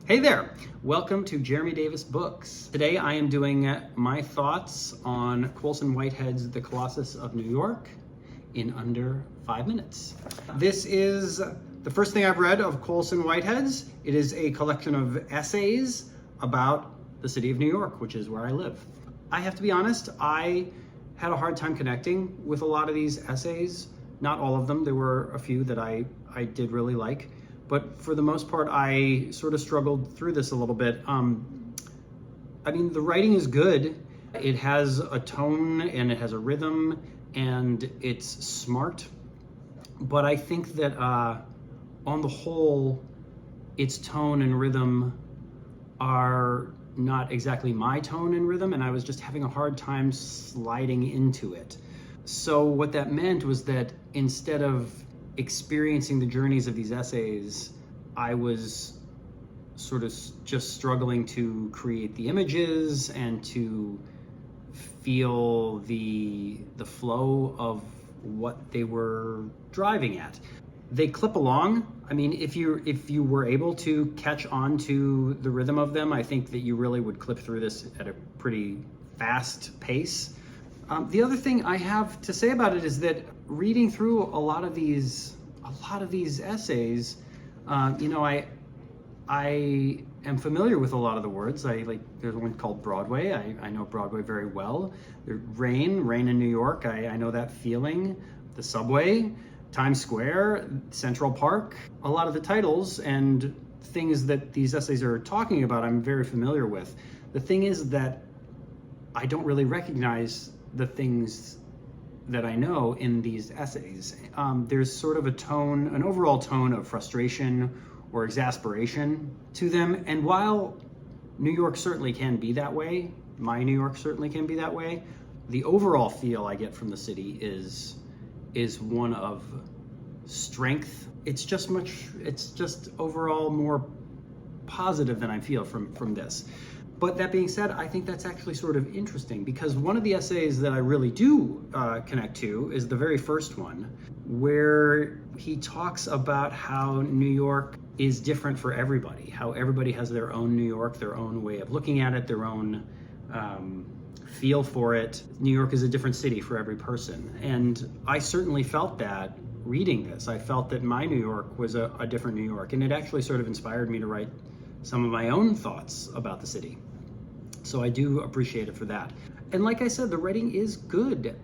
Hey there, welcome to Jeremy Davis Books. Today I am doing my thoughts on Colson Whitehead's The Colossus of New York in under 5 minutes. This is the first thing I've read of Colson Whitehead's. It is a collection of essays about the city of New York, which is where I live. I have to be honest, I had a hard time connecting with a lot of these essays. Not all of them, there were a few that I did really like. But for the most part, I sort of struggled through this a little bit. I mean, the writing is good. It has a tone and it has a rhythm and it's smart. But I think that on the whole, its tone and rhythm are not exactly my tone and rhythm, and I was just having a hard time sliding into it. So what that meant was that instead of experiencing the journeys of these essays, I was sort of just struggling to create the images and to feel the flow of what they were driving at. They clip along. I mean, if you were able to catch on to the rhythm of them, I think that you really would clip through this at a pretty fast pace. The other thing I have to say about it is that reading through a lot of these essays, I am familiar with a lot of the words. There's one called Broadway. I know Broadway very well. Rain in New York. I know that feeling. The subway, Times Square, Central Park. A lot of the titles and things that these essays are talking about, I'm very familiar with. The thing is that I don't really recognize the things that I know in these essays. There's sort of an overall tone of frustration or exasperation to them. And while New York certainly can be that way, my New York certainly can be that way, the overall feel I get from the city is one of strength. It's just overall more positive than I feel from this. But that being said, I think that's actually sort of interesting because one of the essays that I really do connect to is the very first one, where he talks about how New York is different for everybody, how everybody has their own New York, their own way of looking at it, their own feel for it. New York is a different city for every person. And I certainly felt that reading this. I felt that my New York was a different New York, and it actually sort of inspired me to write some of my own thoughts about the city. So I do appreciate it for that. And like I said, the writing is good.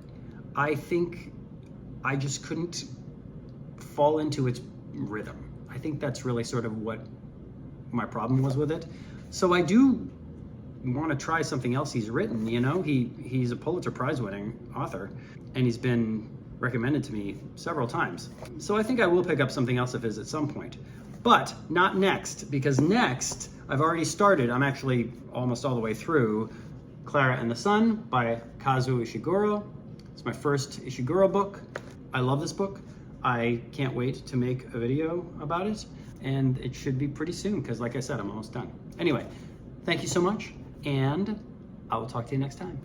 I think I just couldn't fall into its rhythm. I think that's really sort of what my problem was with it. So I do want to try something else he's written. He's a Pulitzer Prize winning author, and he's been recommended to me several times. So I think I will pick up something else of his at some point. But not next, because next I've already started. I'm actually almost all the way through Clara and the Sun by Kazuo Ishiguro. It's my first Ishiguro book. I love this book. I can't wait to make a video about it, and it should be pretty soon because, like I said, I'm almost done. Anyway, thank you so much, and I will talk to you next time.